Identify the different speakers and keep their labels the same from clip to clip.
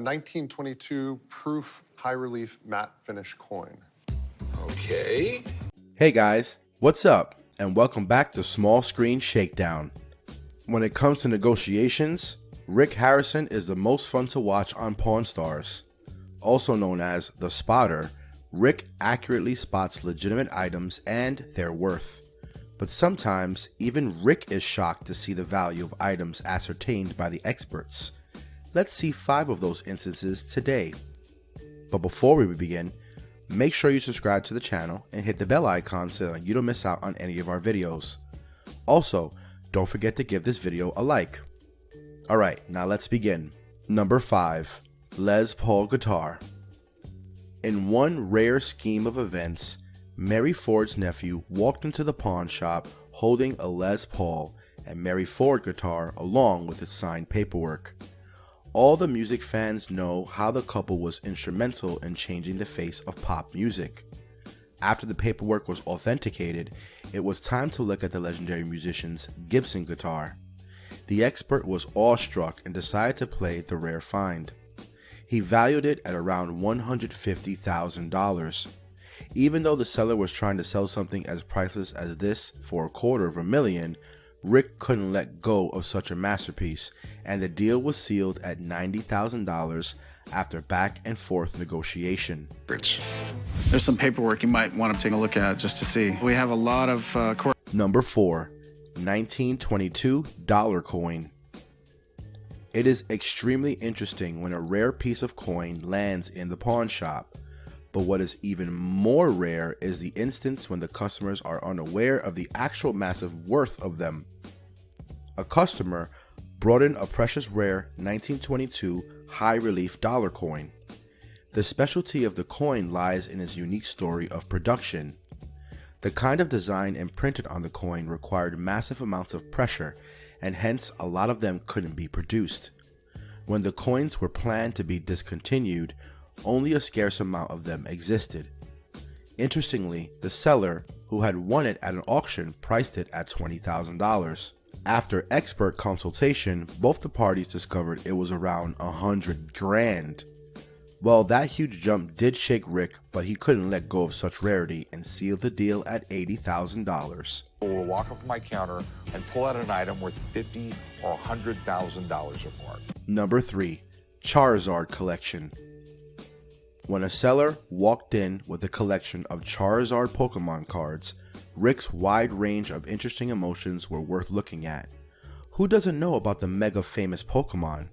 Speaker 1: 1922 proof high relief matte finish coin.
Speaker 2: Okay.
Speaker 3: Hey guys, what's up? And welcome back to Small Screen Shakedown. When it comes to negotiations, Rick Harrison is the most fun to watch on Pawn Stars. Also known as the Spotter, Rick accurately spots legitimate items and their worth. But sometimes, even Rick is shocked to see the value of items ascertained by the experts. Let's see 5 of those instances today. But before we begin, make sure you subscribe to the channel and hit the bell icon so that you don't miss out on any of our videos. Also, don't forget to give this video a like. Alright, now let's begin. Number 5. Les Paul Guitar. In one rare scheme of events, Mary Ford's nephew walked into the pawn shop holding a Les Paul and Mary Ford guitar along with its signed paperwork. All the music fans know how the couple was instrumental in changing the face of pop music. After the paperwork was authenticated, it was time to look at the legendary musician's Gibson guitar. The expert was awestruck and decided to play the rare find. He valued it at around $150,000. Even though the seller was trying to sell something as priceless as this for $250,000, Rick couldn't let go of such a masterpiece, and the deal was sealed at $90,000 after back and forth negotiation.
Speaker 4: There's some paperwork you might want to take a look at just to see. We have a lot of
Speaker 3: Number 4. 1922 dollar coin. It is extremely interesting when a rare piece of coin lands in the pawn shop. But what is even more rare is the instance when the customers are unaware of the actual massive worth of them. A customer brought in a precious rare 1922 high relief dollar coin. The specialty of the coin lies in its unique story of production. The kind of design imprinted on the coin required massive amounts of pressure, and hence a lot of them couldn't be produced. When the coins were planned to be discontinued, only a scarce amount of them existed. Interestingly, the seller, who had won it at an auction, priced it at $20,000. After expert consultation, both the parties discovered it was around $100,000. Well, that huge jump did shake Rick, but he couldn't let go of such rarity and sealed the deal at $80,000.
Speaker 2: Will walk up to my counter and pull out an item worth $50,000 or $100,000 or more.
Speaker 3: Number 3. CHARIZARD collection. When a seller walked in with a collection of Charizard Pokemon cards, Rick's wide range of interesting emotions were worth looking at. Who doesn't know about the mega famous Pokemon?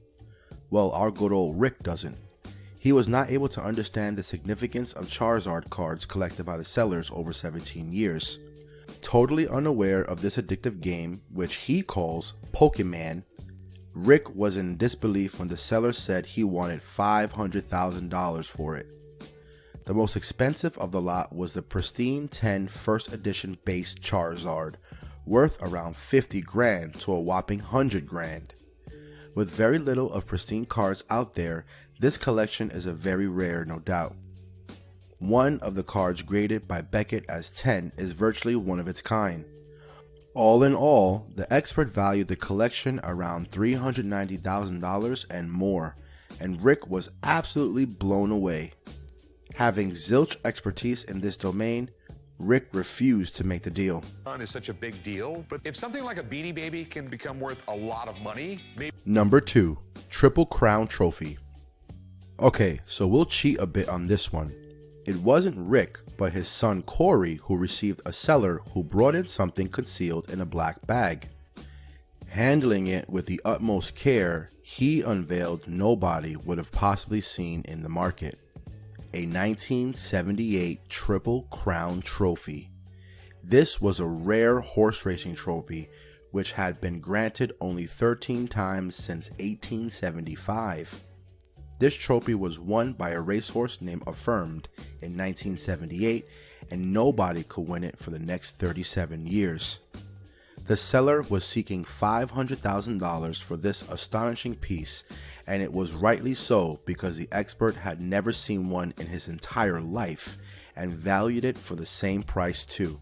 Speaker 3: Well, our good old Rick doesn't. He was not able to understand the significance of Charizard cards collected by the sellers over 17 years. Totally unaware of this addictive game, which he calls Pokemon, Rick was in disbelief when the seller said he wanted $500,000 for it. The most expensive of the lot was the pristine 10 first edition base Charizard, worth around $50,000 to a whopping $100,000. With very little of pristine cards out there, this collection is a very rare, no doubt. One of the cards graded by Beckett as 10 is virtually one of its kind. All in all, the expert valued the collection around $390,000 and more, and Rick was absolutely blown away. Having zilch expertise in this domain, Rick refused to make the deal.
Speaker 2: Is such a big deal, but if something like a Beanie Baby can become worth a lot of money, maybe.
Speaker 3: Number 2. Triple Crown Trophy. Okay, so we'll cheat a bit on this one. It wasn't Rick, but his son Corey who received a seller who brought in something concealed in a black bag. Handling it with the utmost care, he unveiled nobody would have possibly seen in the market. A 1978 Triple Crown Trophy. This was a rare horse racing trophy which had been granted only 13 times since 1875. This trophy was won by a racehorse named Affirmed in 1978, and nobody could win it for the next 37 years. The seller was seeking $500,000 for this astonishing piece, and it was rightly so because the expert had never seen one in his entire life and valued it for the same price too.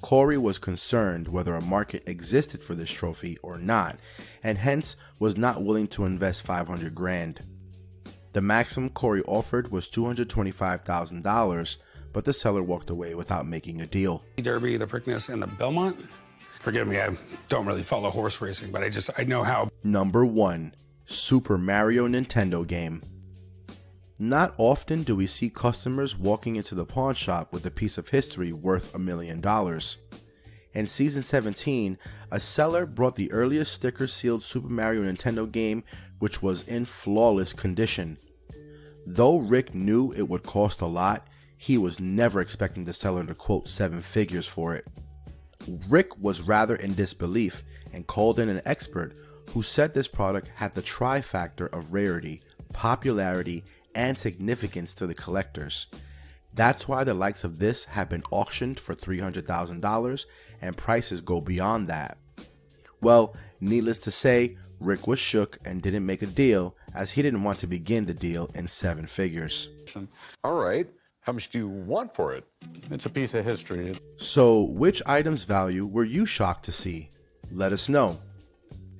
Speaker 3: Corey was concerned whether a market existed for this trophy or not, and hence was not willing to invest $500,000. The maximum Corey offered was $225,000, but the seller walked away without making a deal.
Speaker 5: Derby, the Preakness, and the Belmont. Forgive me, I don't really follow horse racing, but I know how.
Speaker 3: Number 1. Super Mario Nintendo game. Not often do we see customers walking into the pawn shop with a piece of history worth $1 million. In season 17, a seller brought the earliest sticker-sealed Super Mario Nintendo game, which was in flawless condition. Though Rick knew it would cost a lot, he was never expecting the seller to quote 7 figures for it. Rick was rather in disbelief and called in an expert who said this product had the trifactor of rarity, popularity, and significance to the collectors. That's why the likes of this have been auctioned for $300,000 and prices go beyond that. Well, needless to say, Rick was shook and didn't make a deal as he didn't want to begin the deal in 7 figures.
Speaker 2: All right. How much do you want for it?
Speaker 6: It's a piece of history.
Speaker 3: So, which item's value were you shocked to see? Let us know.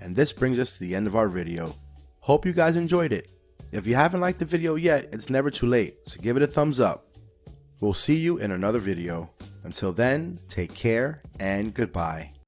Speaker 3: And this brings us to the end of our video. Hope you guys enjoyed it. If you haven't liked the video yet, it's never too late, so give it a thumbs up. We'll see you in another video. Until then, take care and goodbye.